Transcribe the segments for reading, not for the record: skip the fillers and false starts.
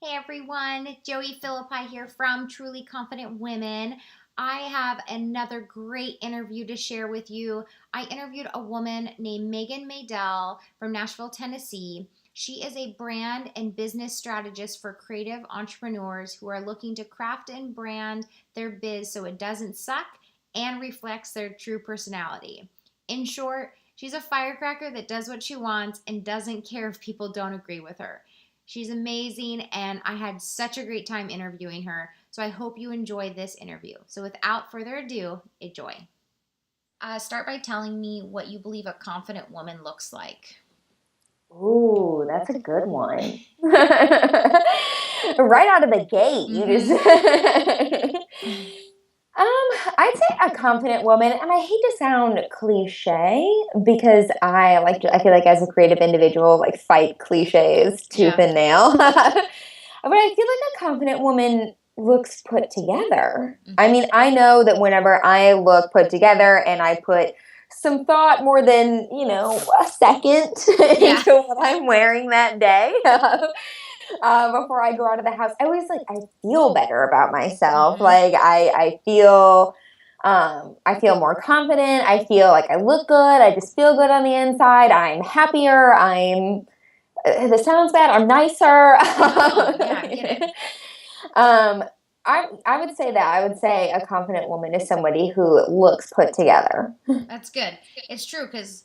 Hey everyone, Joey Philippi here from Truly Confident Women. I have another great interview to share with you. I interviewed a woman named Meghan Maydel from Nashville, Tennessee. She is a brand and business strategist for creative entrepreneurs who are looking to craft and brand their biz so it doesn't suck and reflects their true personality. In short, she's a firecracker that does what she wants and doesn't care if people don't agree with her. She's amazing, and I had such a great time interviewing her. So I hope you enjoy this interview. So without further ado, enjoy. Start by telling me what you believe a confident woman looks like. Ooh, that's a good one. Right out of the gate, you just I'd say a confident woman, and I hate to sound cliche because I feel like as a creative individual, like fight cliches tooth Yeah. and nail. But I feel like a confident woman looks put together. I Mhm. mean, I know that whenever I look put together and I put some thought more than, a second Yeah. into what I'm wearing that day, before I go out of the house, I feel better about myself. Mhm. I feel more confident. I feel like I look good. I just feel good on the inside. I'm happier. This sounds bad. I'm nicer. No, yeah, I get it. um, I would say that. I would say a confident woman is somebody who looks put together. That's good. It's true because,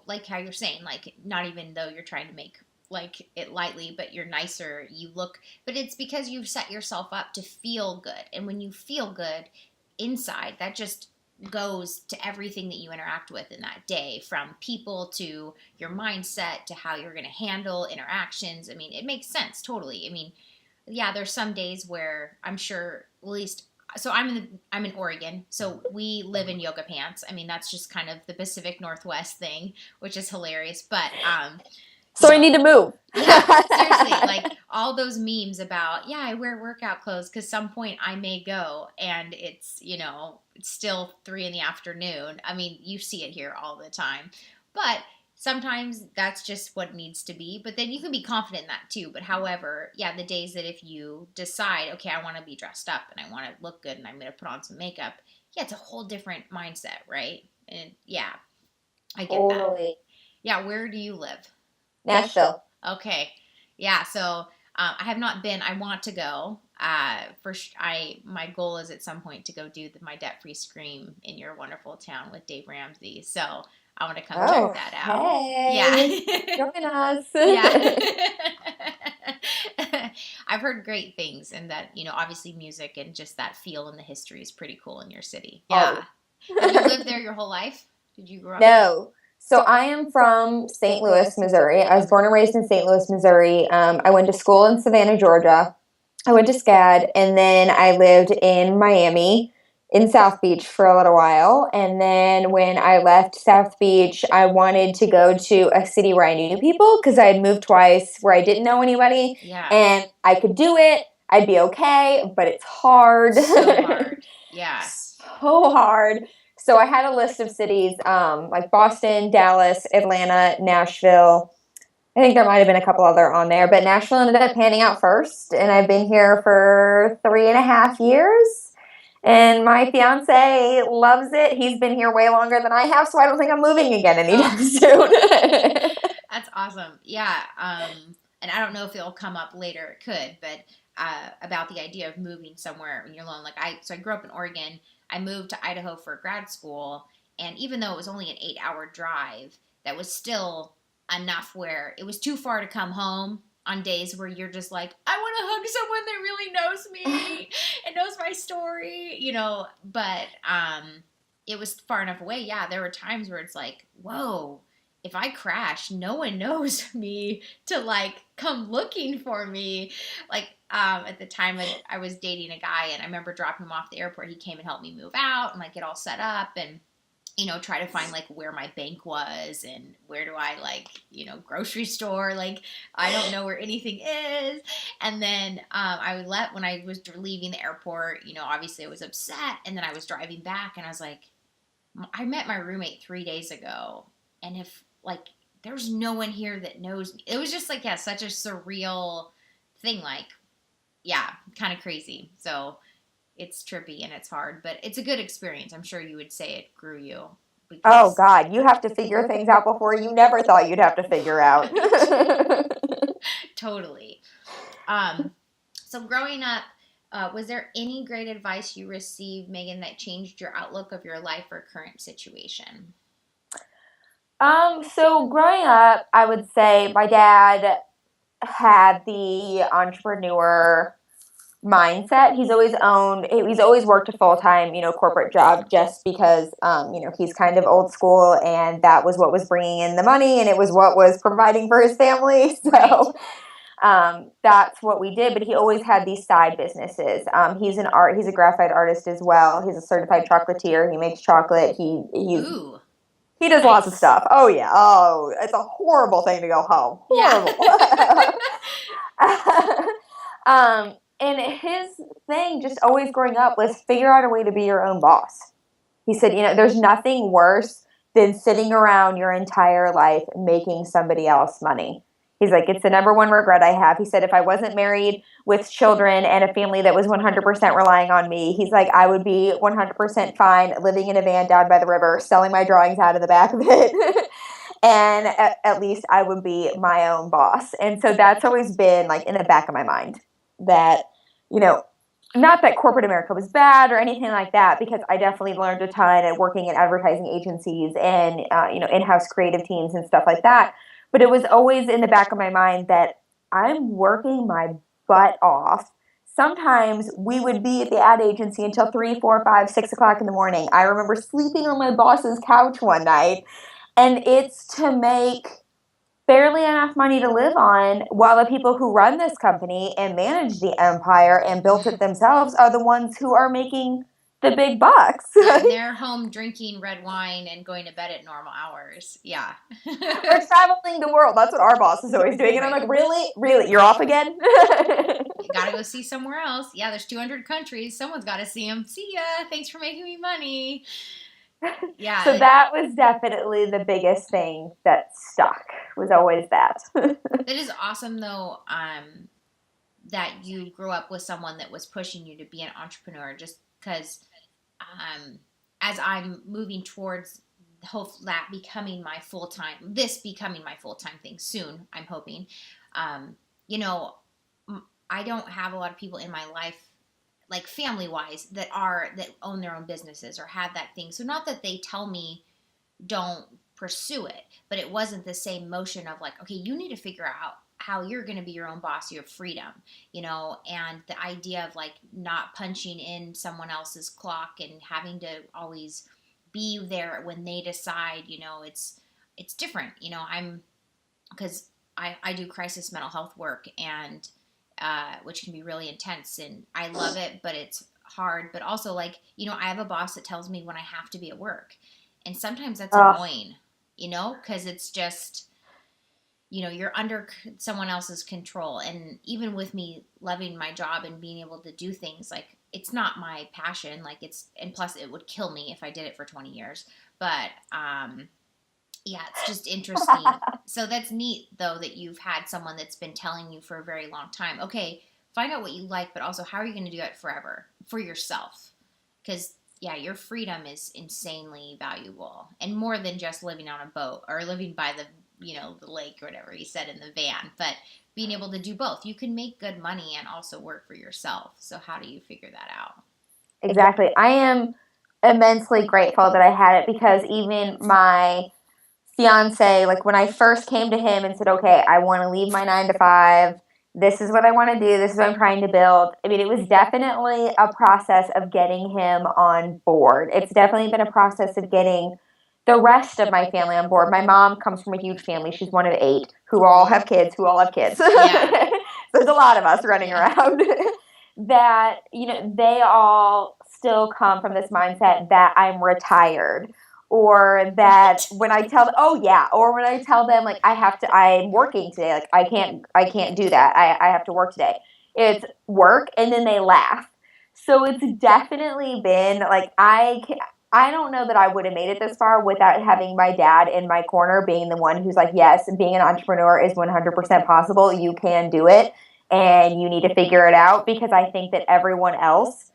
like how you're saying, like, not even though you're trying to make like it lightly, but you're nicer, you look, but it's because you've set yourself up to feel good. And when you feel good inside, that just goes to everything that you interact with in that day, from people to your mindset to how you're going to handle interactions. I mean, it makes sense totally. I mean, yeah, there's some days where I'm sure, at least, so I'm in Oregon, so we live in yoga pants. I mean, that's just kind of the Pacific Northwest thing, which is hilarious. But you So I know, need to move. yeah, seriously, like all those memes about, yeah, I wear workout clothes because some point I may go and it's still 3 in the afternoon. I mean, you see it here all the time. But sometimes that's just what needs to be. But then you can be confident in that too. But however, yeah, the days that if you decide, okay, I want to be dressed up and I want to look good and I'm going to put on some makeup, yeah, it's a whole different mindset, right? And yeah, I get that. Totally. Yeah, where do you live? Nashville. Okay. Yeah. So I have not been. I want to go. I my goal is at some point to go do my debt free scream in your wonderful town with Dave Ramsey. So I want to come check Oh, that out. hey. Yeah. Join us. Yeah. I've heard great things, and that obviously music and just that feel and the history is pretty cool in your city. Yeah. Always. Have you lived there your whole life? Did you grow up there? No. So I am from St. Louis, Missouri. I was born and raised in St. Louis, Missouri. I went to school in Savannah, Georgia. I went to SCAD, and then I lived in Miami, in South Beach for a little while. And then when I left South Beach, I wanted to go to a city where I knew people because I had moved twice where I didn't know anybody, Yeah. and I could do it. I'd be okay, but it's hard. So hard. Yeah. So hard. So I had a list of cities like Boston, Dallas, Atlanta, Nashville. I think there might have been a couple other on there, but Nashville ended up panning out first, and I've been here for 3.5 years. And my fiance loves it. He's been here way longer than I have, so I don't think I'm moving again anytime Oh, soon. that's awesome. Yeah. And I don't know if it'll come up later. It could, but about the idea of moving somewhere when you're alone. So I grew up in Oregon. I moved to Idaho for grad school, and even though it was only an 8 hour drive, that was still enough where it was too far to come home on days where you're just like, I want to hug someone that really knows me and knows my story. But it was far enough away. Yeah, there were times where it's like, whoa, if I crash, no one knows me to like come looking for me. Like at the time I was dating a guy, and I remember dropping him off at the airport. He came and helped me move out and like get all set up and try to find like where my bank was and where do I like, grocery store. Like, I don't know where anything is. And then I left when I was leaving the airport, obviously I was upset. And then I was driving back and I was like, I met my roommate 3 days ago. And if like, there's no one here that knows me. It was just like, yeah, such a surreal thing. Like, yeah, kind of crazy. So it's trippy and it's hard, but it's a good experience. I'm sure you would say it grew you Oh because God, you have to figure things out before you never thought you'd have to figure out. right. Totally. Um, so growing up, was there any great advice you received, Megan, that changed your outlook of your life or current situation? So growing up, I would say my dad had the entrepreneur mindset. He's always worked a full time, corporate job just because, he's kind of old school and that was what was bringing in the money and it was what was providing for his family. Right. So, that's what we did. But he always had these side businesses. He's a graphite artist as well. He's a certified chocolatier. He makes chocolate. Ooh, He does lots of nice. stuff. Oh yeah. Oh, it's a horrible thing to go home. Yeah. Horrible. And his thing just always growing up was figure out a way to be your own boss. He said, there's nothing worse than sitting around your entire life making somebody else money. He's like, it's the number one regret I have. He said, if I wasn't married with children and a family that was 100% relying on me, he's like, I would be 100% fine living in a van down by the river, selling my drawings out of the back of it. And at least I would be my own boss. And so that's always been like in the back of my mind that, you know, not that corporate America was bad or anything like that, because I definitely learned a ton at working in advertising agencies and, in-house creative teams and stuff like that. But it was always in the back of my mind that I'm working my butt off. Sometimes we would be at the ad agency until 3, 4, 5, 6 o'clock in the morning. I remember sleeping on my boss's couch one night, and it's to make barely enough money to live on, while the people who run this company and manage the empire and built it themselves are the ones who are making the big bucks. Yeah, and they're home drinking red wine and going to bed at normal hours. Yeah. We're traveling the world. That's what our boss is always doing. And I'm Right. like, really? Really? You're off again? You gotta go see somewhere else. Yeah, there's 200 countries. Someone's got to see them. See ya. Thanks for making me money. Yeah. So that was definitely the biggest thing that stuck, was always that. It is awesome, though, that you grew up with someone that was pushing you to be an entrepreneur, just because as I'm moving towards this becoming my full-time thing soon, I'm hoping, you know, I don't have a lot of people in my life, like family wise, that own their own businesses or have that thing. So not that they tell me don't pursue it, but it wasn't the same motion of like, okay, you need to figure out how you're going to be your own boss. You have freedom, and the idea of like not punching in someone else's clock and having to always be there when they decide, it's different. Because I do crisis mental health work, and which can be really intense, and I love it, but it's hard. But also, like, I have a boss that tells me when I have to be at work, and sometimes that's annoying, because it's just, you're under someone else's control. And even with me loving my job and being able to do things, like, it's not my passion, like, and plus it would kill me if I did it for 20 years. But yeah, it's just interesting. So that's neat, though, that you've had someone that's been telling you for a very long time, okay, find out what you like, but also how are you going to do it forever for yourself? Because, yeah, your freedom is insanely valuable, and more than just living on a boat or living by the lake or whatever he said in the van, but being able to do both. You can make good money and also work for yourself. So how do you figure that out? Exactly. I am immensely grateful that I had it, because even my fiance, like when I first came to him and said, okay, I want to leave my 9 to 5. This is what I want to do. This is what I'm trying to build. I mean, it was definitely a process of getting him on board. It's definitely been a process of getting the rest of my family on board. My mom comes from a huge family. She's one of 8 who all have kids, Yeah. There's a lot of us running Yeah. around. That, they all still come from this mindset that I'm retired, or that when I tell them, oh yeah, or when I tell them like I'm working today, like I can't do that. I have to work today. It's work, and then they laugh. So it's definitely been like I don't know that I would have made it this far without having my dad in my corner, being the one who's like, yes, being an entrepreneur is 100% possible. You can do it. and you need to figure it out, because I think that everyone else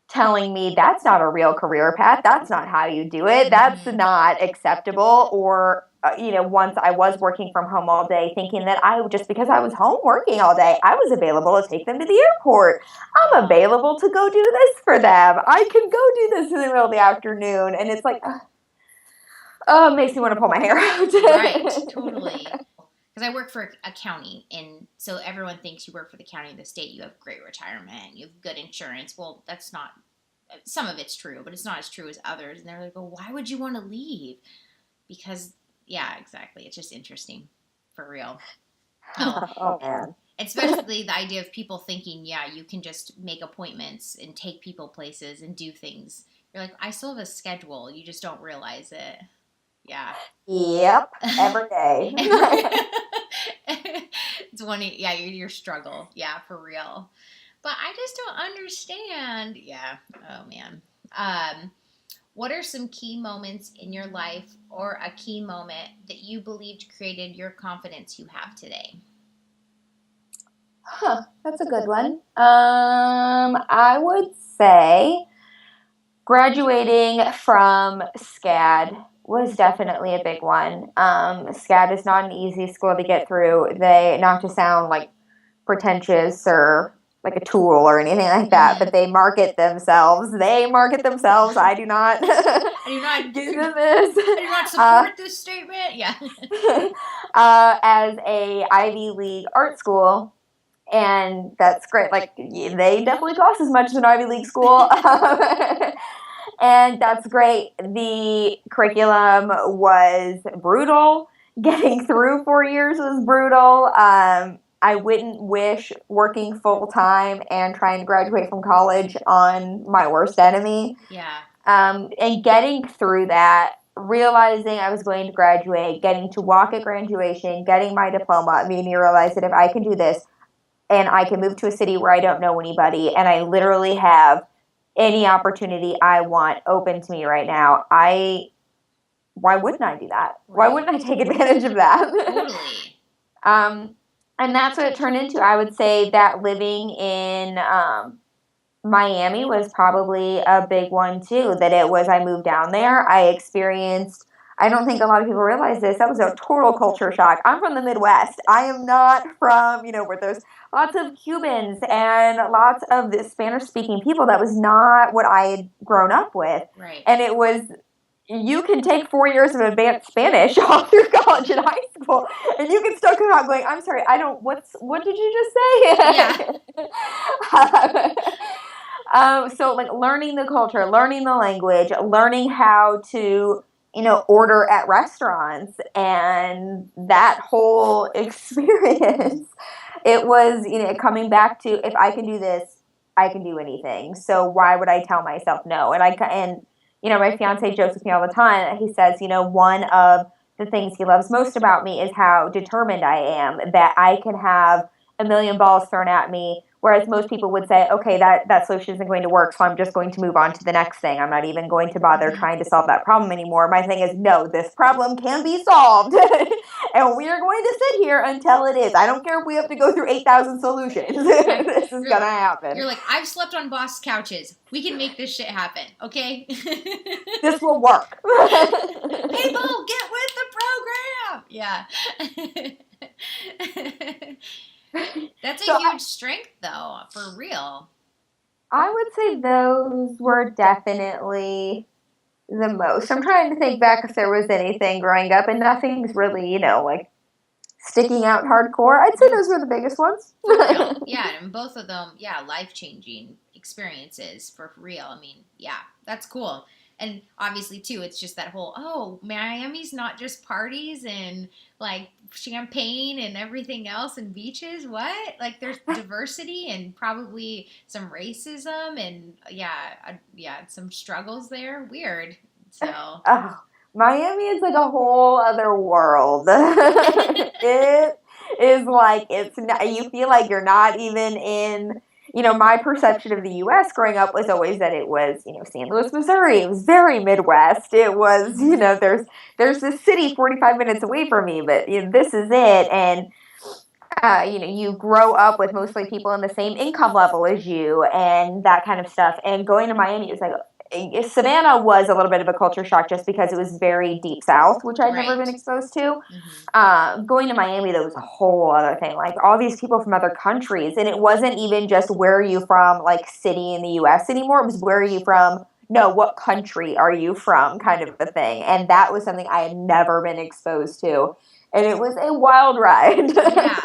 telling me that's not a real career path, that's not how you do it, that's not acceptable, or once I was working from home all day, thinking that just because I was home working all day, I was available to take them to the airport. I'm available to go do this for them. I can go do this in the middle of the afternoon. And it's like, oh, it makes me want to pull my hair out. Right, totally. Because I work for a county, and so everyone thinks you work for the county of the state, you have great retirement, you have good insurance. Well, that's not, some of it's true, but it's not as true as others. And they're like, well, why would you want to leave? Because, yeah, exactly. It's just interesting, for real. Oh, man. Especially the idea of people thinking, yeah, you can just make appointments and take people places and do things. You're like, I still have a schedule. You just don't realize it. Yeah. Yep. Every day. It's your struggle. Yeah, for real. But I just don't understand. Yeah. Oh, man. What are some key moments in your life, or a key moment that you believed created your confidence you have today? That's a good one. I would say graduating from SCAD was definitely a big one. SCAD is not an easy school to get through. Not to sound like pretentious or like a tool or anything like that, but they market themselves. I do not. I do not do this. I do not support this statement. Yeah. As a Ivy League art school. And that's great. Like, they definitely cost as much as an Ivy League school. And that's great. The curriculum was brutal. Getting through 4 years was brutal. I wouldn't wish working full time and trying to graduate from college on my worst enemy. Yeah. And getting through that, realizing I was going to graduate, getting to walk at graduation, getting my diploma, made me realize that if I can do this, and I can move to a city where I don't know anybody, and I literally have any opportunity I want open to me right now, why wouldn't I do that? Why wouldn't I take advantage of that? Totally. And that's what it turned into. I would say that living in Miami was probably a big one too. I moved down there. I experienced, I don't think a lot of people realize this, that was a total culture shock. I'm from the Midwest. I am not from, where there's lots of Cubans and lots of the Spanish-speaking people. That was not what I had grown up with. Right. And it was, you can take 4 years of advanced Spanish all through college and high school, and you can still come out going, I'm sorry, what did you just say? Yeah. So like learning the culture, learning the language, learning how to, order at restaurants, and that whole experience, it was, coming back to, if I can do this, I can do anything. So why would I tell myself no? And my fiance jokes with me all the time. He says, one of the things he loves most about me is how determined I am, that I can have a million balls thrown at me, whereas most people would say, okay, that solution isn't going to work, so I'm just going to move on to the next thing. I'm not even going to bother trying to solve that problem anymore. My thing is, no, this problem can be solved, and we are going to sit here until it is. I don't care if we have to go through 8,000 solutions. This is going to happen. You're like, I've slept on boss couches. We can make this shit happen, okay? This will work. People, get with the program. Yeah. That's a huge strength, though, for real. I would say those were definitely the most. I'm trying to think back if there was anything growing up, and nothing's really, like sticking out hardcore. I'd say those were the biggest ones. For real. Yeah, and both of them, life-changing experiences for real. I mean, yeah, that's cool. And obviously, too, it's just that whole, Miami's not just parties and, like, champagne and everything else and beaches. What? Like, there's diversity and probably some racism and, some struggles there. Weird. So. Oh, Miami is like a whole other world. It is like, you feel like you're not even in... my perception of the U.S. growing up was always that it was, St. Louis, Missouri. It was very Midwest. It was, there's this city 45 minutes away from me, but this is it. And you grow up with mostly people in the same income level as you and that kind of stuff. And going to Miami was like, Savannah was a little bit of a culture shock just because it was very deep south, which I'd never been exposed to. Going to Miami, that was a whole other thing. Like all these people from other countries, and it wasn't even just where are you from, like city in the U.S. anymore. It was where are you from? No, what country are you from? Kind of a thing, and that was something I had never been exposed to, and it was a wild ride. Yeah.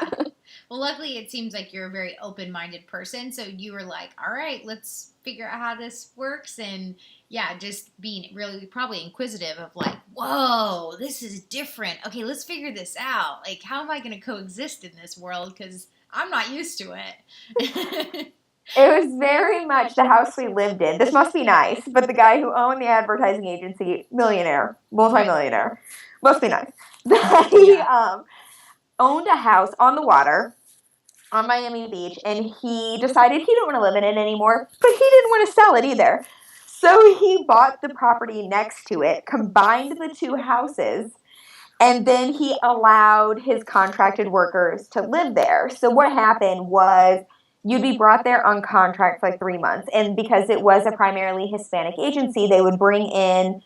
Well, luckily, it seems like you're a very open-minded person, so you were like, all right, let's figure out how this works, and yeah, just being really probably inquisitive of like, whoa, this is different. Okay, let's figure this out. Like, how am I going to coexist in this world? Because I'm not used to it. It was very much the house we lived in. This must be nice, but the guy who owned the advertising agency, millionaire, multimillionaire, must be nice. He owned a house on the water on Miami Beach, and he decided he didn't want to live in it anymore, but he didn't want to sell it either. So he bought the property next to it, combined the two houses, and then he allowed his contracted workers to live there. So what happened was you'd be brought there on contract for like 3 months. And because it was a primarily Hispanic agency, they would bring in,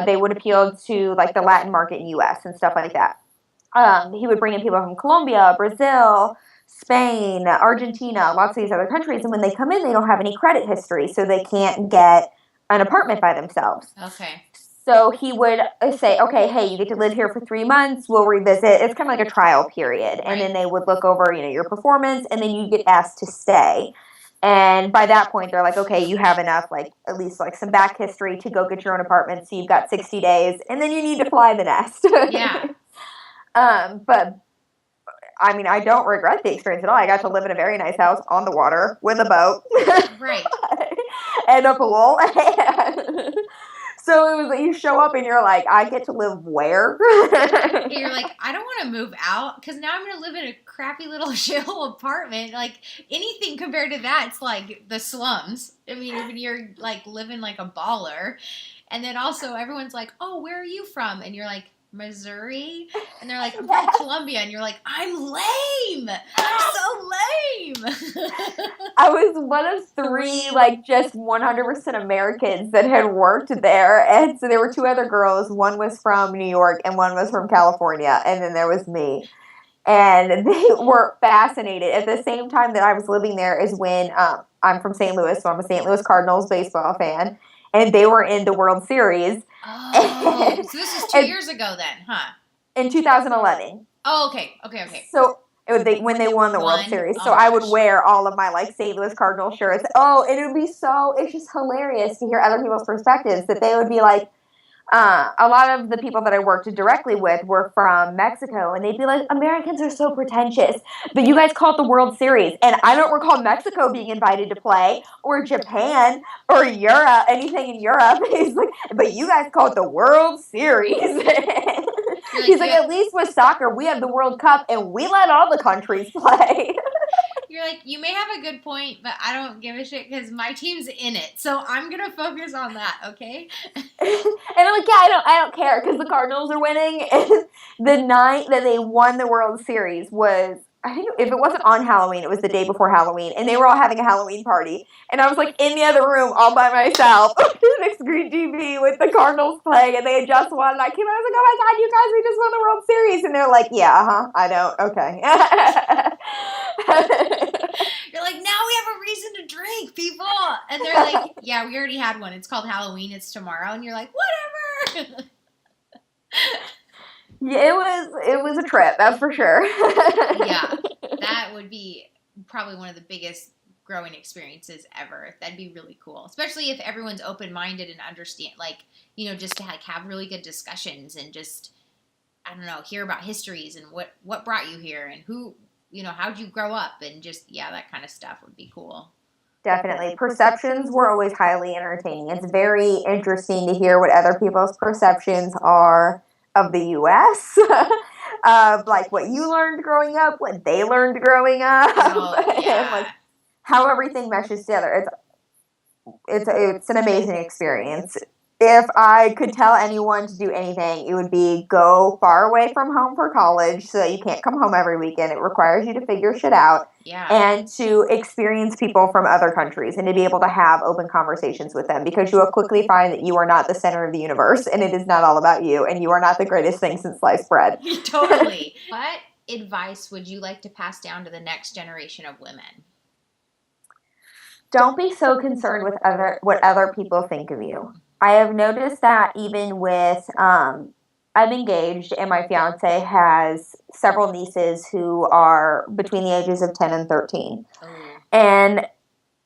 they would appeal to like the Latin market in U.S. and stuff like that. He would bring in people from Colombia, Brazil, Spain, Argentina, lots of these other countries. And when they come in, they don't have any credit history, so they can't get an apartment by themselves. Okay. So he would say, okay, hey, you get to live here for 3 months. We'll revisit. It's kind of like a trial period. And then they would look over, your performance, and then you get asked to stay. And by that point, they're like, okay, you have enough, like at least like some back history to go get your own apartment. So you've got 60 days, and then you need to fly the nest. Yeah. But I mean, I don't regret the experience at all. I got to live in a very nice house on the water with a boat. Right. And a pool. So it was like you show up and you're like, I get to live where? You're like, I don't want to move out because now I'm going to live in a crappy little shithole apartment. Like anything compared to that, it's like the slums. I mean, when you're like living like a baller. And then also everyone's like, oh, where are you from? And you're like, Missouri? And they're like, I'm from Colombia. And you're like, I'm lame. I'm so lame. I was one of 3, like, just 100% Americans that had worked there. And so there were 2 other girls. One was from New York and one was from California. And then there was me. And they were fascinated. At the same time that I was living there is when I'm from St. Louis, so I'm a St. Louis Cardinals baseball fan. And they were in the World Series. Oh, so this is 2 years ago then, huh? In 2011. Oh, okay. So when they won the World Series. So I would wear all of my like St. Louis Cardinal shirts. Oh, and it would be it's just hilarious to hear other people's perspectives that they would be like, a lot of the people that I worked directly with were from Mexico, and they'd be like, Americans are so pretentious, but you guys call it the World Series, and I don't recall Mexico being invited to play, or Japan, or Europe, anything in Europe. He's like, but you guys call it the World Series. He's like, at least with soccer, we have the World Cup, and we let all the countries play. You're like, you may have a good point, but I don't give a shit because my team's in it, so I'm gonna focus on that, okay? And I'm like, yeah, I don't care because the Cardinals are winning. And the night that they won the World Series was, I think if it wasn't on Halloween, it was the day before Halloween, and they were all having a Halloween party. And I was like in the other room all by myself, next screen TV with the Cardinals playing, and they had just won. And I came out, I was like, oh my God, you guys, we just won the World Series. And they're like, yeah, I don't, okay. You're like, now we have a reason to drink, people. And they're like, yeah, we already had one. It's called Halloween. It's tomorrow. And you're like, whatever. Yeah, it was a trip, that's for sure. Yeah, that would be probably one of the biggest growing experiences ever. That'd be really cool, especially if everyone's open-minded and understand, like, just to have really good discussions and just, I don't know, hear about histories and what brought you here and who, how'd you grow up and just, yeah, that kind of stuff would be cool. Definitely. Perceptions were always highly entertaining. It's very interesting to hear what other people's perceptions are of the U.S., of like what you learned growing up, what they learned growing up, and like how everything meshes together. It's an amazing experience. if I could tell anyone to do anything, it would be go far away from home for college so that you can't come home every weekend. It requires you to figure shit out Yeah. and to experience people from other countries and to be able to have open conversations with them, because you will quickly find that you are not the center of the universe and it is not all about you and you are not the greatest thing since sliced bread. Totally. What advice would you like to pass down to the next generation of women? Don't be so concerned with what other people think of you. I have noticed that even with I'm engaged and my fiance has several nieces who are between the ages of 10 and 13. Oh. And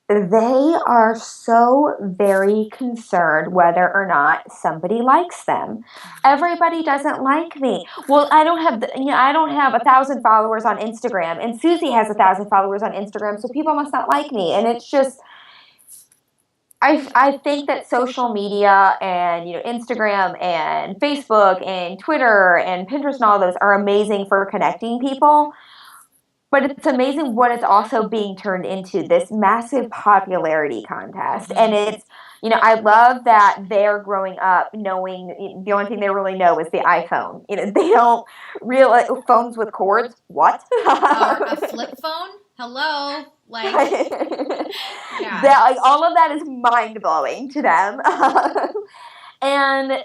they are so very concerned whether or not somebody likes them. Everybody doesn't like me. Well, I don't have, I don't have 1,000 followers on Instagram, and Susie has 1,000 followers on Instagram, so people must not like me. And it's just, I think that social media and Instagram and Facebook and Twitter and Pinterest and all those are amazing for connecting people. But it's amazing what it's also being turned into, this massive popularity contest. And it's, I love that they're growing up knowing the only thing they really know is the iPhone. They don't realize phones with cords. What? Or a flip phone? Hello? Like, yeah. That, all of that is mind blowing to them. And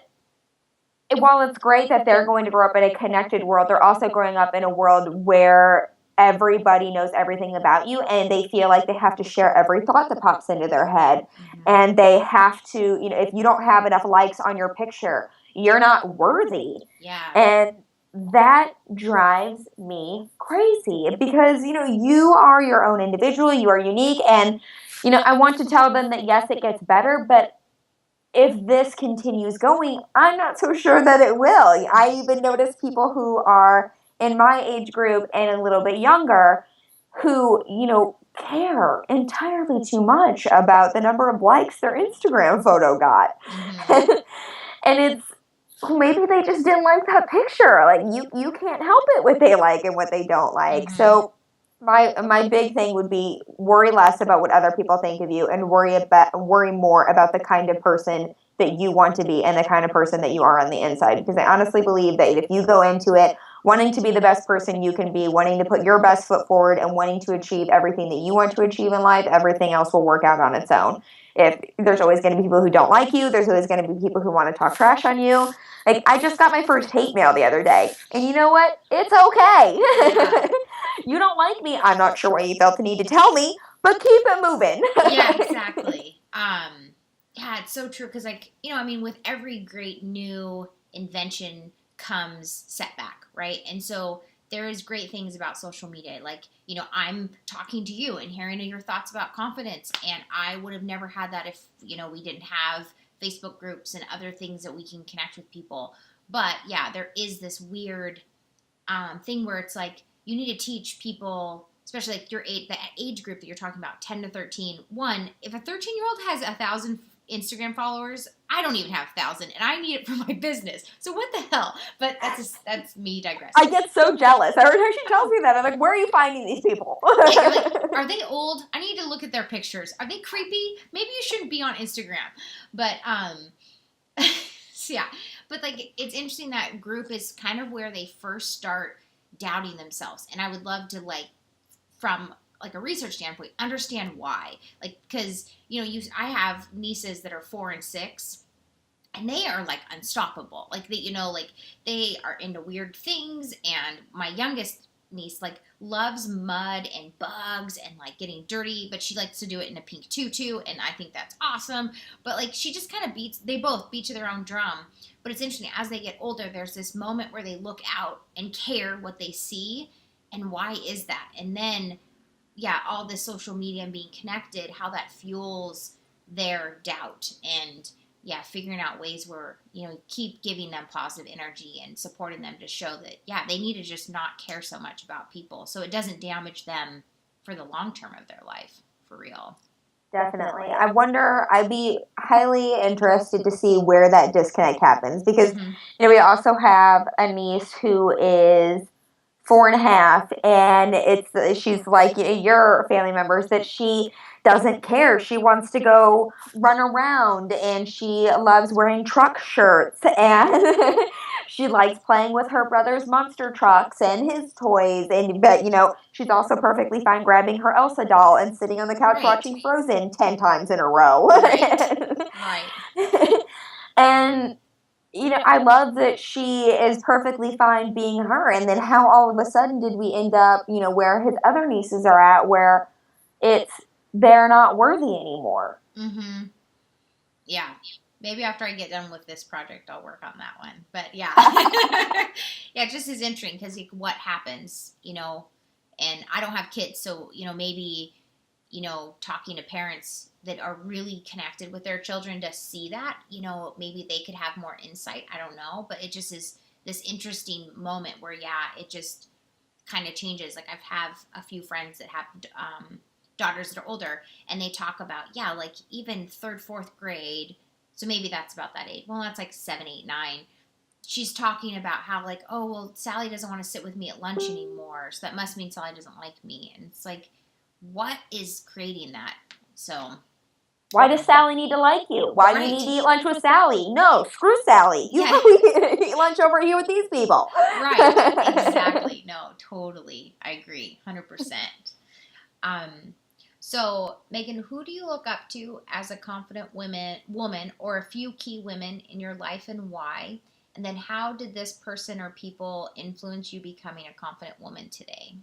while it's great that they're going to grow up in a connected world, they're also growing up in a world where everybody knows everything about you and they feel like they have to share every thought that pops into their head. And they have to, if you don't have enough likes on your picture, you're not worthy. Yeah. And that drives me crazy because, you are your own individual, you are unique. And, I want to tell them that, yes, it gets better, but if this continues going, I'm not so sure that it will. I even notice people who are in my age group and a little bit younger who, care entirely too much about the number of likes their Instagram photo got. And it's, maybe they just didn't like that picture. Like, you can't help it what they like and what they don't like. So my big thing would be worry less about what other people think of you and worry more about the kind of person that you want to be and the kind of person that you are on the inside. Because I honestly believe that if you go into it wanting to be the best person you can be, wanting to put your best foot forward and wanting to achieve everything that you want to achieve in life, everything else will work out on its own. If there's always going to be people who don't like you, there's always going to be people who want to talk trash on you. Like, I just got my first hate mail the other day. And you know what? It's okay. You don't like me. I'm not sure why you felt the need to tell me, but keep it moving. Yeah, exactly. Yeah, it's so true. Because, with every great new invention comes setback, right? And so there is great things about social media. Like, I'm talking to you and hearing your thoughts about confidence. And I would have never had that if, we didn't have Facebook groups and other things that we can connect with people. But yeah, there is this weird thing where it's like you need to teach people, especially like the age group that you're talking about, 10 to 13. One, if a 13-year-old has 1,000 Instagram followers, I don't even have 1,000, and I need it for my business. So what the hell? But that's me digressing. I get so jealous every time she tells me that. I'm like, where are you finding these people? Yeah, like, are they old? I need to look at their pictures. Are they creepy? Maybe you shouldn't be on Instagram. But so yeah. But like, it's interesting that group is kind of where they first start doubting themselves, and I would love to, like, from like a research standpoint, understand why. Like, because I have nieces that are 4 and 6, and they are like unstoppable. Like, they are into weird things. And my youngest niece like loves mud and bugs and like getting dirty, but she likes to do it in a pink tutu, and I think that's awesome. But like, she just kind of they both beat to their own drum. But it's interesting, as they get older, there's this moment where they look out and care what they see, and why is that? And then, yeah, all this social media and being connected, how that fuels their doubt, and yeah, figuring out ways where, keep giving them positive energy and supporting them to show that, yeah, they need to just not care so much about people so it doesn't damage them for the long term of their life, for real. Definitely. I wonder, I'd be highly interested to see where that disconnect happens because, we also have a niece who is 4.5, and she's like your family members, that she doesn't care. She wants to go run around, and she loves wearing truck shirts, and she likes playing with her brother's monster trucks and his toys. And but she's also perfectly fine grabbing her Elsa doll and sitting on the couch Right. watching Frozen 10 times in a row. Right. And I love that she is perfectly fine being her. And then how all of a sudden did we end up, where his other nieces are at, where they're not worthy anymore. Mm-hmm. Yeah. Maybe after I get done with this project, I'll work on that one. But yeah. Yeah, it just is interesting because what happens, and I don't have kids, so, maybe, talking to parents that are really connected with their children to see that, maybe they could have more insight. I don't know. But it just is this interesting moment where, it just kind of changes. Like, I've have a few friends that have daughters that are older, and they talk about, like even 3rd, 4th grade. So maybe that's about that age. Well, that's like 7, 8, 9. She's talking about how, like, oh, well, Sally doesn't want to sit with me at lunch anymore. So that must mean Sally doesn't like me. And it's like, what is creating that? So why does Sally need to like you? Why do you need to eat lunch with Sally? No, screw Sally. You eat lunch over here with these people. Right, exactly. No, totally. I agree, 100%. So, Megan, who do you look up to as a confident woman, or a few key women in your life, and why? And then how did this person or people influence you becoming a confident woman today?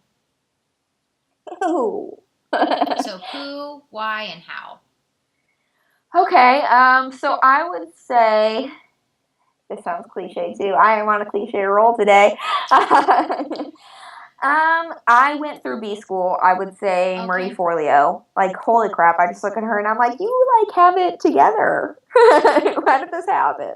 Ooh. So who, why, and how? Okay, so I would say, this sounds cliche too. I am on a cliche roll today. I went through B school. I would say Marie Forleo. Like, holy crap! I just look at her and I'm like, you like have it together. How did this happen?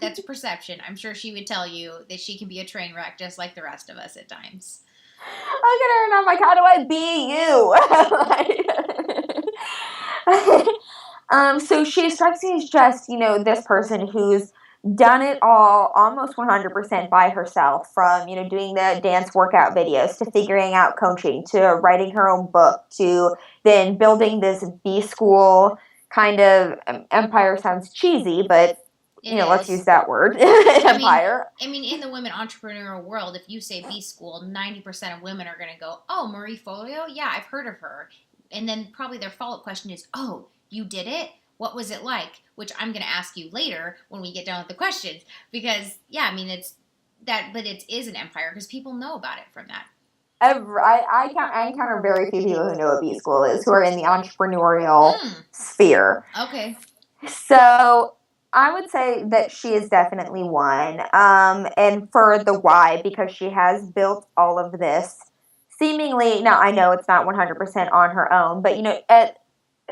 That's perception. I'm sure she would tell you that she can be a train wreck just like the rest of us at times. I look at her and I'm like, how do I be you? So she strikes me as just, this person who's done it all almost 100% by herself, from, doing the dance workout videos to figuring out coaching to writing her own book to then building this B school kind of empire. Sounds cheesy, but let's use that word. Empire. I mean, in the women entrepreneurial world, if you say B school, 90% of women are going to go, oh, Marie Forleo? Yeah, I've heard of her. And then probably their follow-up question is, oh, you did it? What was it like? Which I'm going to ask you later when we get done with the questions. Because, it's that, but it is an empire because people know about it from that. I encounter very few people who know what B school is, who are in the entrepreneurial sphere. Okay. So I would say that she is definitely one. And for the why, because she has built all of this seemingly, now I know it's not 100% on her own, but at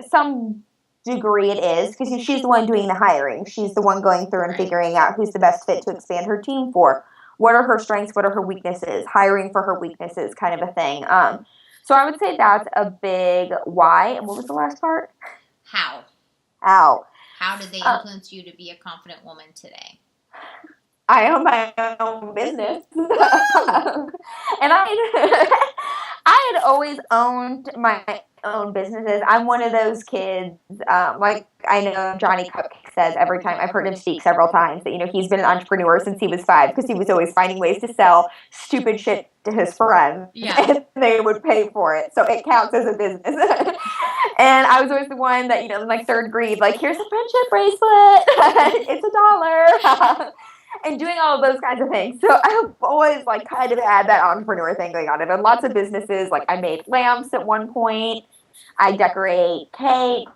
some degree it is, because she's the one doing the hiring. She's the one going through and figuring out who's the best fit to expand her team for. What are her strengths? What are her weaknesses? Hiring for her weaknesses, kind of a thing. So I would say that's a big why. And what was the last part? How? How did they influence you to be a confident woman today? I own my own business. And I had always owned my own businesses. I'm one of those kids, like I know Johnny Cupcake says every time. I've heard him speak several times that, he's been an entrepreneur since he was 5, because he was always finding ways to sell stupid shit to his friends. Yeah. And they would pay for it. So it counts as a business. And I was always the one that, in like 3rd grade, like, here's a friendship bracelet. It's $1. And doing all of those kinds of things. So I've always kind of had that entrepreneur thing going on. I've had lots of businesses. Like, I made lamps at one point. I decorate cakes.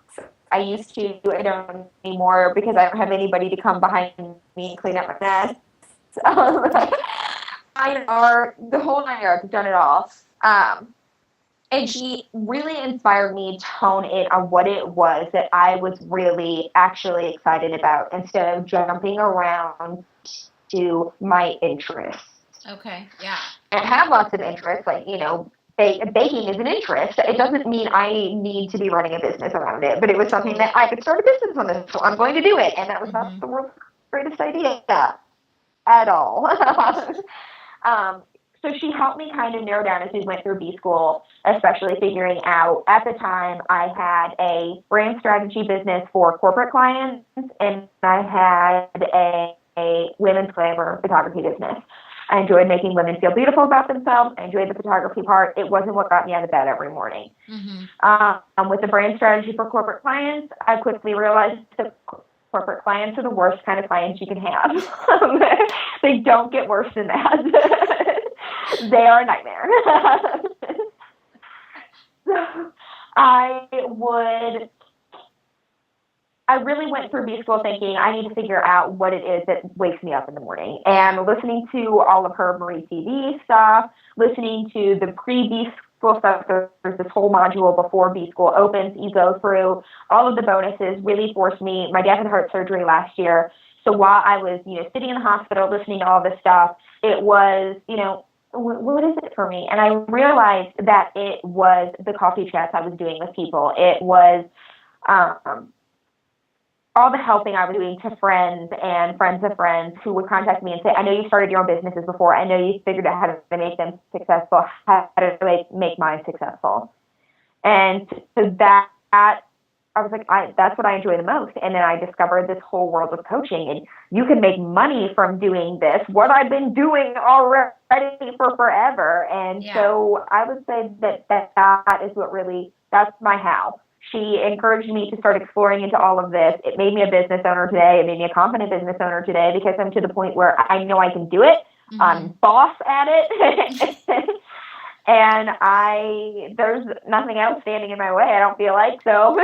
I used to. I don't anymore because I don't have anybody to come behind me and clean up my mess. The whole 9 yards. I've done it all. And she really inspired me to hone in on what it was that I was really actually excited about, instead of jumping around to my interests. Okay, yeah. And I have lots of interests, like, baking is an interest. It doesn't mean I need to be running a business around it, but it was something that I could start a business on this, so I'm going to do it. And that was not the world's greatest idea. at all. So she helped me kind of narrow down as we went through B school, especially figuring out, at the time, I had a brand strategy business for corporate clients, and I had a women's glamour photography business. I enjoyed making women feel beautiful about themselves. I enjoyed the photography part. It wasn't what got me out of bed every morning. With the brand strategy for corporate clients, I quickly realized that corporate clients are the worst kind of clients you can have. They don't get worse than that. They are a nightmare. So I really went through B school thinking I need to figure out what it is that wakes me up in the morning. And listening to all of her Marie TV stuff, listening to the pre-B school stuff, there's this whole module before B school opens. You go through all of the bonuses, really forced me. My dad had heart surgery last year. So while I was, sitting in the hospital listening to all this stuff, it was, what is it for me? And I realized that it was the coffee chats I was doing with people. It was all the helping I was doing to friends and friends of friends who would contact me and say, I know you started your own businesses before. I know you figured out how to make them successful, how to make mine successful. And so that I was like, that's what I enjoy the most. And then I discovered this whole world of coaching, and you can make money from doing this, what I've been doing already for forever. And so I would say that is what really, that's my how. She encouraged me to start exploring into all of this. It made me a business owner today. It made me a confident business owner today because I'm to the point where I know I can do it. I'm boss at it. And there's nothing else standing in my way, I don't feel like, so.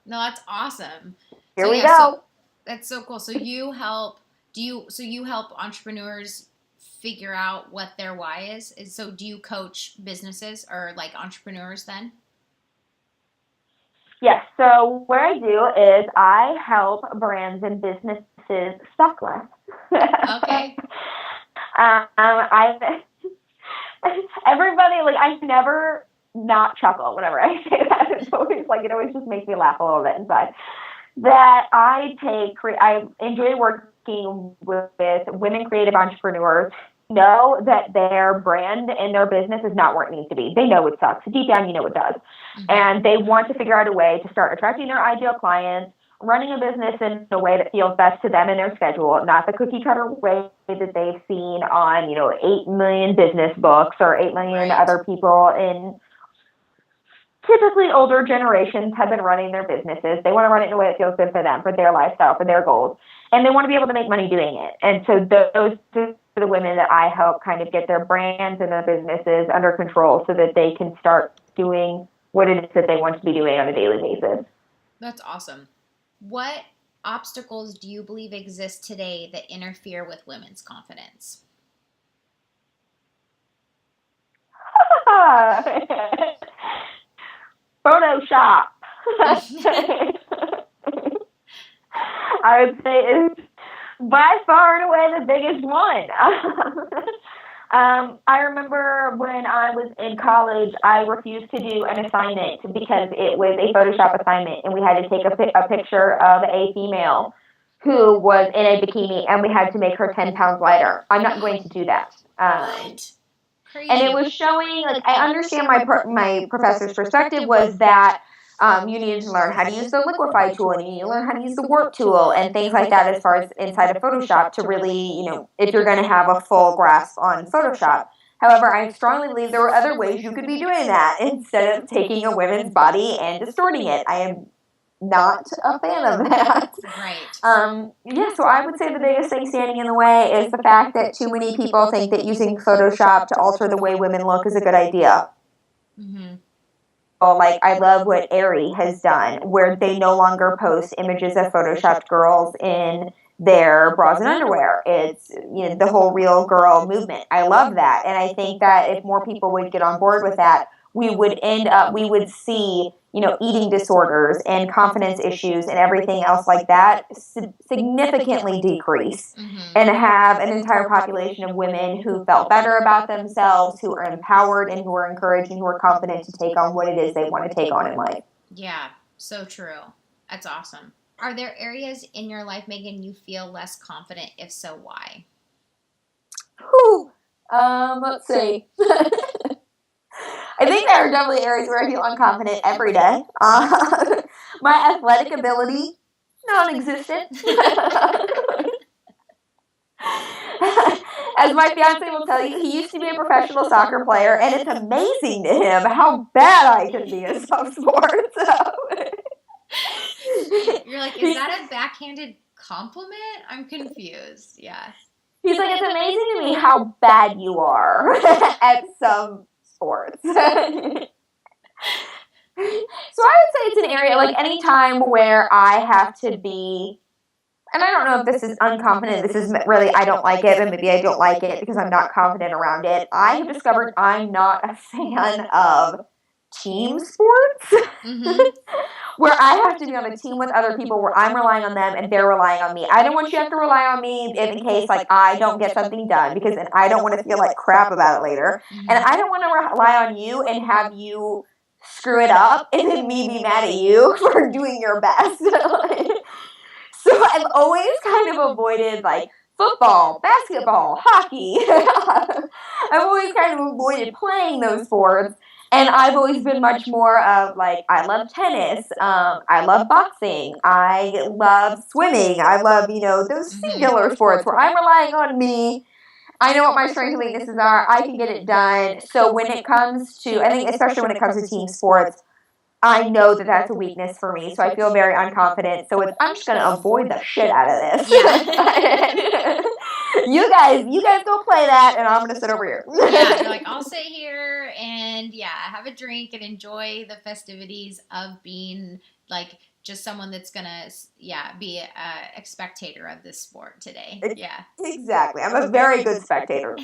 No, that's awesome. Here we go. That's so cool. So you help entrepreneurs figure out what their why is? So do you coach businesses or like entrepreneurs then? Yes. So what I do is I help brands and businesses suck less. Okay. Everybody, I never not chuckle whenever I say that. It's always it always just makes me laugh a little bit inside. That I enjoy working with women creative entrepreneurs who know that their brand and their business is not where it needs to be. They know it sucks. Deep down, you know it does. And they want to figure out a way to start attracting their ideal clients, running a business in a way that feels best to them and their schedule, not the cookie cutter way that they've seen on, 8 million business books or 8 million other people in typically older generations have been running their businesses. They want to run it in a way that feels good for them, for their lifestyle, for their goals. And they want to be able to make money doing it. And so those are the women that I help kind of get their brands and their businesses under control so that they can start doing what it is that they want to be doing on a daily basis. That's awesome. What obstacles do you believe exist today that interfere with women's confidence? Photoshop. I would say it's by far and away the biggest one. I remember when I was in college, I refused to do an assignment because it was a Photoshop assignment, and we had to take a picture of a female who was in a bikini, and we had to make her 10 pounds lighter. I'm not going to do that. What? Crazy. And it was showing, I understand my professor's perspective was that you needed to learn how to use the liquify tool, and you need to learn how to use the warp tool and things like that as far as inside of Photoshop to really, if you're going to have a full grasp on Photoshop. However, I strongly believe there were other ways you could be doing that instead of taking a woman's body and distorting it. I am not a fan of that. Right. So I would say the biggest thing standing in the way is the fact that too many people think that using Photoshop to alter the way women look is a good idea. I love what Aerie has done, where they no longer post images of Photoshopped girls in their bras and underwear. It's the whole real girl movement. I love that, and I think that if more people would get on board with that, we would see eating disorders and confidence issues and everything else like that significantly decrease, and have an entire population of women who felt better about themselves, who are empowered and who are encouraged and who are confident to take on what it is they want to take on in life. Yeah, so true. That's awesome. Are there areas in your life, Meghan, you feel less confident? If so, why? Whew. Let's see. I think there are definitely areas where I feel unconfident every day. My athletic ability, non-existent. As my fiance will tell you, he used to be a professional soccer player, and it's amazing to him how bad I can be in some sports. You're like, is that a backhanded compliment? I'm confused. Yeah. He's like, it's amazing to me how bad you are at some sports. So I would say it's an area, like any time where I have to be, and I don't know if this is unconfident, this is really, I don't like it, and maybe I don't like it because I'm not confident around it. I have discovered I'm not a fan of team sports. Where I have to be on a team with other people where I'm relying on them and they're relying on me. I don't want you to have to rely on me in case like I don't get something done, because then I don't want to feel like crap about it later. And I don't want to rely on you and have you screw it up and then me be mad at you for doing your best. So I've always kind of avoided like football, basketball, hockey. I've always kind of avoided playing those sports. And I've always been much more of like, I love tennis, I love boxing, I love swimming, I love, those singular sports where I'm relying on me. I know what my strengths and weaknesses are. I can get it done. So when it comes to, I think especially when it comes to team sports, I know that that's a weakness for me. So I feel very unconfident. So I'm just going to avoid the shit out of this. Yeah. You guys go play that, and I'm going to sit over here. Yeah, you're like, I'll sit here and have a drink and enjoy the festivities of being like just someone that's gonna be a spectator of this sport today. Yeah, exactly. I'm a very good spectator.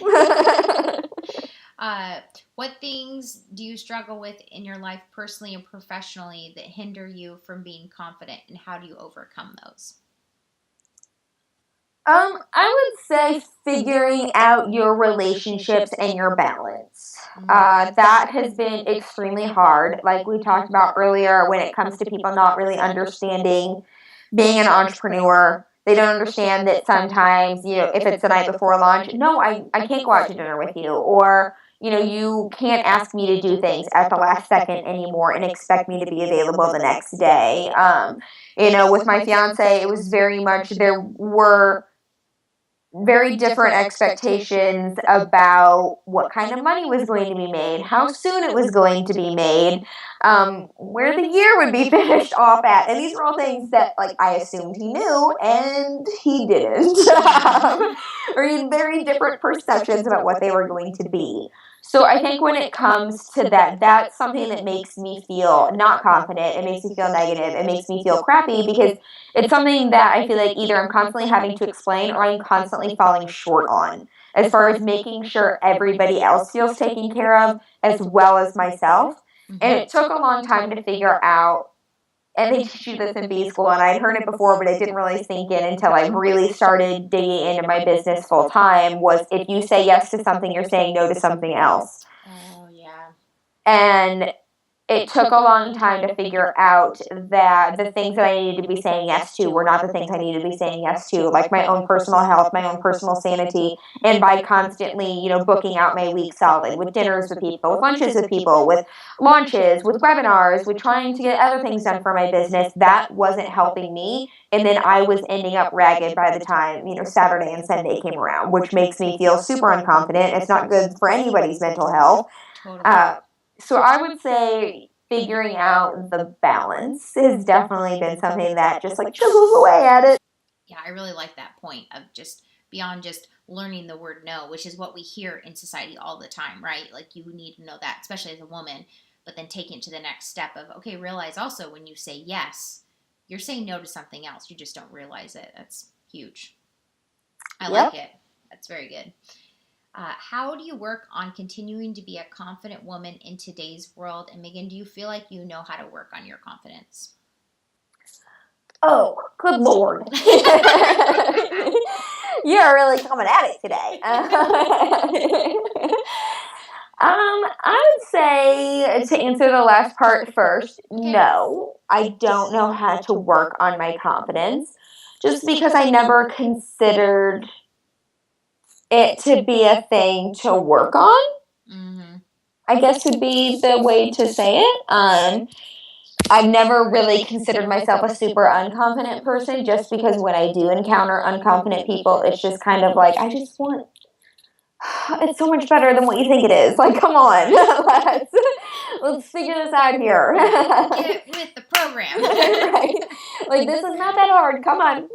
What things do you struggle with in your life personally and professionally that hinder you from being confident, and how do you overcome those? I would say figuring out your relationships and your balance. That has been extremely hard. Like we talked about earlier, when it comes to people not really understanding being an entrepreneur, they don't understand that sometimes, if it's the night before launch, no, I can't go out to dinner with you. Or, you can't ask me to do things at the last second anymore and expect me to be available the next day. With my fiance, it was very much, there were very different expectations about what kind of money was going to be made, how soon it was going to be made, where the year would be finished off at. And these were all things that like I assumed he knew, and he didn't. Or he had very different perceptions about what they were going to be. So I think when it comes to that, that's something that makes me feel not confident. It makes me feel negative. It makes me feel crappy, because it's something that I feel like either I'm constantly having to explain or I'm constantly falling short on, as far as making sure everybody else feels taken care of as well as myself. And it took a long time to figure out, and they teach you this in B school, and I'd heard it before, but it didn't really sink in until I really started digging into my business full time, was if you say yes to something, you're saying no to something else. Oh, yeah. And it took a long time to figure out that the things that I needed to be saying yes to were not the things I needed to be saying yes to, like my own personal health, my own personal sanity, and by constantly, booking out my week solid with dinners with people, with lunches with people, with launches, with webinars, with trying to get other things done for my business, that wasn't helping me. And then I was ending up ragged by the time, Saturday and Sunday came around, which makes me feel super unconfident. It's not good for anybody's mental health. Totally. So I would say figuring out the balance has definitely been something that just like chisels away at it. Yeah, I really like that point of just beyond just learning the word no, which is what we hear in society all the time, right? Like you need to know that, especially as a woman, but then taking it to the next step of, okay, realize also when you say yes, you're saying no to something else. You just don't realize it. That's huge. I like it. That's very good. How do you work on continuing to be a confident woman in today's world? And Megan, do you feel like you know how to work on your confidence? Oh, good Lord. You're really coming at it today. I would say, to answer the last part first, no, I don't know how to work on my confidence, just because I never considered it to be a thing to work on, Mm-hmm. I guess would be the way to say it. I've never really considered myself a super unconfident person just because when I do encounter unconfident people, it's just kind of like, I just want, it's so much better than what you think it is. Like, come on, let's figure this out here. Get with the program. Right? Like, this is not that hard. Come on.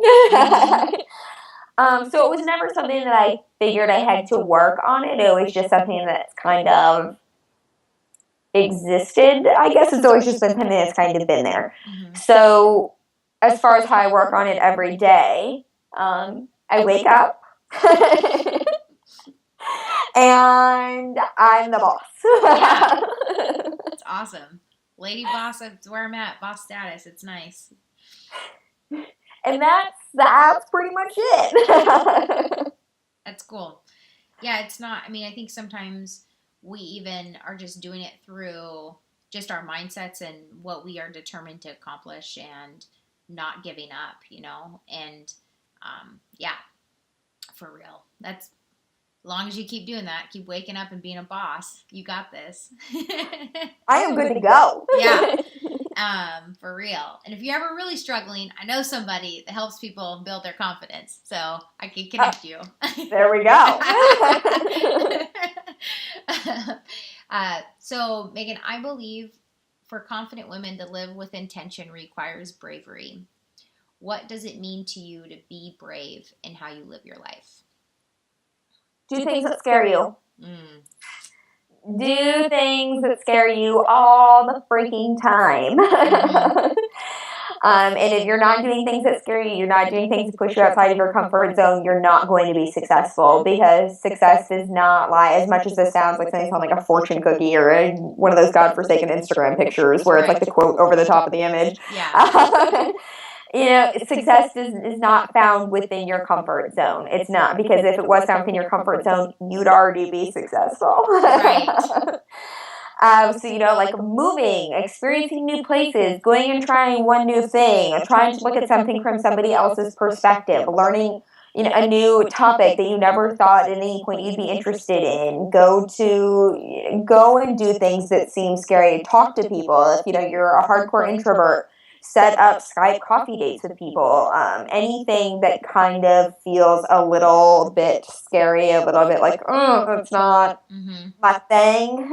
So it was never something that I figured I had to work on it. It was just something that's kind of existed. I guess it's always just been something that's kind of been there. Mm-hmm. So as far as how I work on it every day, I wake up and I'm the boss. Yeah. It's awesome. Lady boss, that's where I'm at. Boss status. It's nice. And that's pretty much it. That's cool. Yeah, it's not, I mean, I think sometimes we even are just doing it through just our mindsets and what we are determined to accomplish and not giving up, and yeah, for real. That's, as long as you keep doing that, keep waking up and being a boss, you got this. I am good to go. Yeah. For real. And if you're ever really struggling, I know somebody that helps people build their confidence, so I can connect you. There we go. So, Megan, I believe for confident women to live with intention requires bravery. What does it mean to you to be brave in how you live your life? Do things that scare you. Mm. Do things that scare you all the freaking time. Mm-hmm. And if you're not doing things that scare you, you're not doing things to push you outside of your comfort zone, you're not going to be successful, because success does not lie, as much as this sounds like something like a fortune cookie or one of those godforsaken Instagram pictures where it's like the quote over the top of the image. Yeah. Success is not found within your comfort zone. It's not, because if it was found within your comfort zone, you'd already be successful. Right. So, like moving, experiencing new places, going and trying one new thing, trying to look at something from somebody else's perspective, learning, a new topic that you never thought at any point you'd be interested in. Go and do things that seem scary. Talk to people. If, you're a hardcore introvert, set up Skype coffee dates with people. Anything that kind of feels a little bit scary, a little bit like, oh, that's not my thing.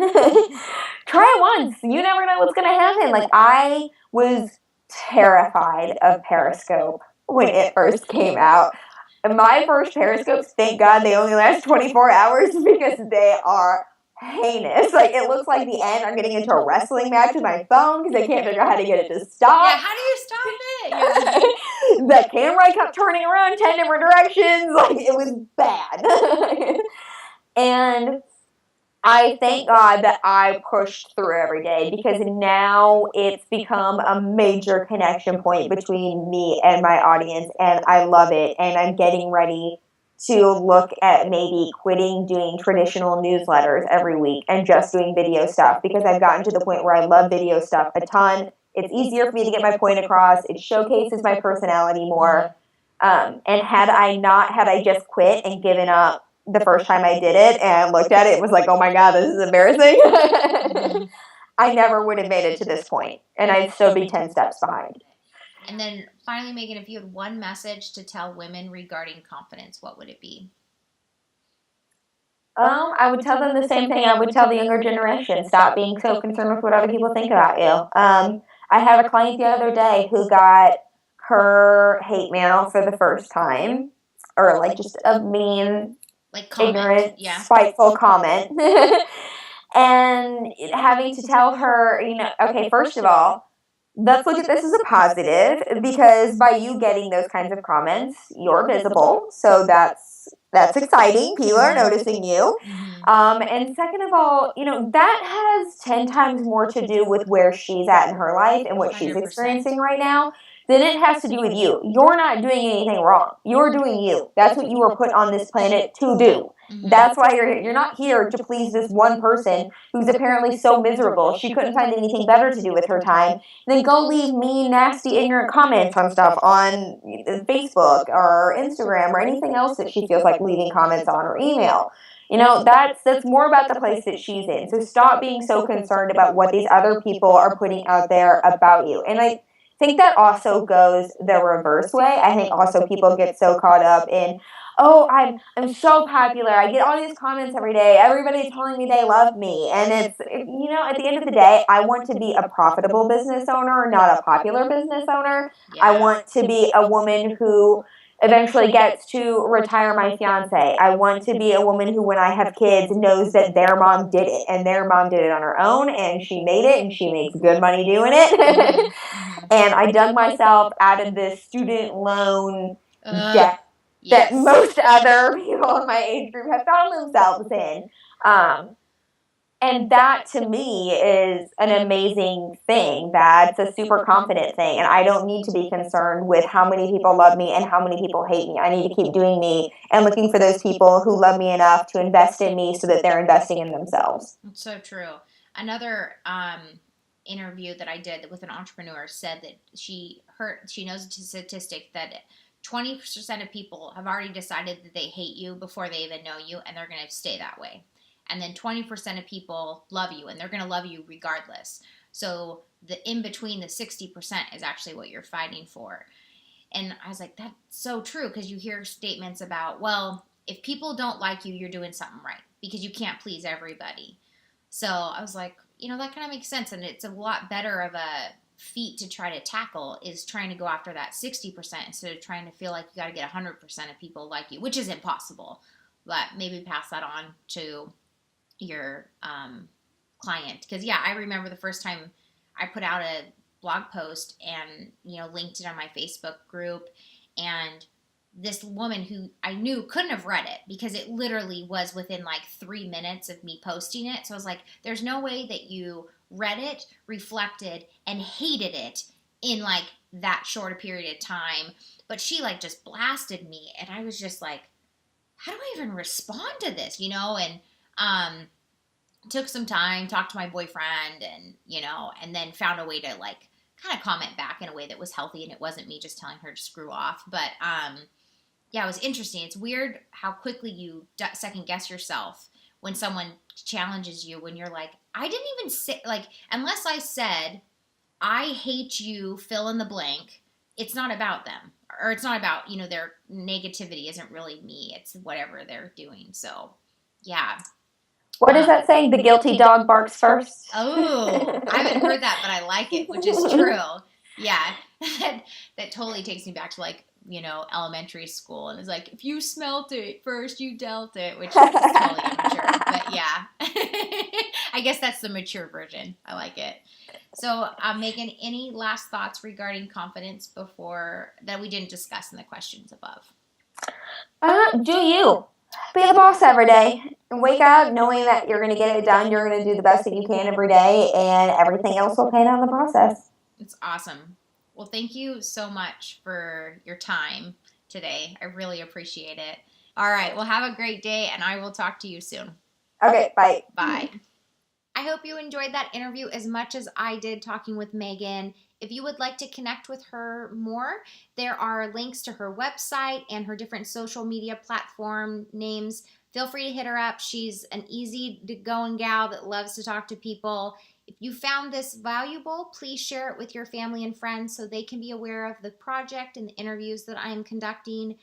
Try it once. You never know what's going to happen. Like, I was terrified of Periscope when it first came out. My first Periscopes, thank God they only last 24 hours because they are heinous. Like, it looks like the end I'm getting into a wrestling match with my phone because I can't figure out how to get it to stop. Yeah, how do you stop it? Yeah. The camera kept turning around 10 different directions. Like, it was bad. And I thank God that I pushed through every day, because now it's become a major connection point between me and my audience, and I love it. And I'm getting ready to look at maybe quitting doing traditional newsletters every week and just doing video stuff, because I've gotten to the point where I love video stuff a ton. It's easier for me to get my point across. It showcases my personality more. And had I just quit and given up the first time I did it and looked at it, it was like, oh my God, this is embarrassing. I never would have made it to this point, and I'd still be 10 steps behind. And then finally, Megan, if you had one message to tell women regarding confidence, what would it be? I would tell them the same thing I would tell the younger generation. Stop being so concerned with what other people think about you. I had a client the other day who got her hate mail for the first time, or like just a mean, ignorant, spiteful comment. And having to tell her, okay, first of all, let's look at this as a positive, because by you getting those kinds of comments, you're visible. So that's exciting. People are noticing you. And second of all, that has 10 times more to do with where she's at in her life and what she's experiencing right now. then it has to do with you. You're not doing anything wrong. You're doing you. That's what you were put on this planet to do. That's why you're not here to please this one person who's apparently so miserable. She couldn't find anything better to do with her time. Then go leave mean, nasty, ignorant comments on stuff on Facebook or Instagram or anything else that she feels like leaving comments on, or email. That's more about the place that she's in. So stop being so concerned about what these other people are putting out there about you. And I think that also goes the reverse way. I think also people get so caught up in, oh, I'm so popular. I get all these comments every day. Everybody's telling me they love me. And it's, at the end of the day, I want to be a profitable business owner, not a popular business owner. Yeah. I want to be a woman who eventually gets to retire my fiance. I want to be a woman who, when I have kids, knows that their mom did it, and their mom did it on her own, and she made it, and she makes good money doing it. And I dug myself out of this student loan debt that most other people in my age group have found themselves in. And that, to me, is an amazing thing. That's a super confident thing. And I don't need to be concerned with how many people love me and how many people hate me. I need to keep doing me and looking for those people who love me enough to invest in me so that they're investing in themselves. It's so true. Another interview that I did with an entrepreneur said that she knows a statistic that 20% of people have already decided that they hate you before they even know you, and they're going to stay that way. And then 20% of people love you, and they're going to love you regardless. So the in between, the 60%, is actually what you're fighting for. And I was like, that's so true, because you hear statements about, well, if people don't like you, you're doing something right, because you can't please everybody. So I was like, that kind of makes sense. And it's a lot better of a feat to try to tackle, is trying to go after that 60% instead of trying to feel like you got to get 100% of people like you, which is impossible. But maybe pass that on to your client. Because, I remember the first time I put out a blog post and, linked it on my Facebook group, and this woman who I knew couldn't have read it because it literally was within like 3 minutes of me posting it. So I was like, there's no way that you read it, reflected, and hated it in like that short a period of time. But she like just blasted me, and I was just like, how do I even respond to this? And took some time, talked to my boyfriend, and and then found a way to like kind of comment back in a way that was healthy, and it wasn't me just telling her to screw off. But it was interesting. It's weird how quickly you second guess yourself when someone challenges you, when you're like, I didn't even say, like, unless I said, I hate you, fill in the blank, it's not about them. Or it's not about, their negativity isn't really me. It's whatever they're doing. So, yeah. What is that saying? The guilty dog barks first? Oh, I haven't heard that, but I like it, which is true. Yeah. That totally takes me back to like, elementary school, and it's like, if you smelt it first, you dealt it, which is totally immature. But yeah, I guess that's the mature version. I like it. So, Megan, any last thoughts regarding confidence before that we didn't discuss in the questions above? Do you be the boss every day and wake up knowing that you're going to get it done. You're going to do the best that you can every day, and everything else will pan out in the process. It's awesome. Well, thank you so much for your time today. I really appreciate it. All right. Well, have a great day, and I will talk to you soon. Okay. Bye. Bye. I hope you enjoyed that interview as much as I did talking with Megan. If you would like to connect with her more, there are links to her website and her different social media platform names. Feel free to hit her up. She's an easy-going gal that loves to talk to people. If you found this valuable, please share it with your family and friends so they can be aware of the project and the interviews that I am conducting.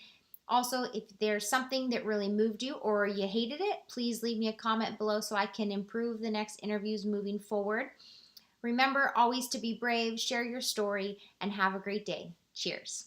Also, if there's something that really moved you or you hated it, please leave me a comment below so I can improve the next interviews moving forward. Remember always to be brave, share your story, and have a great day. Cheers.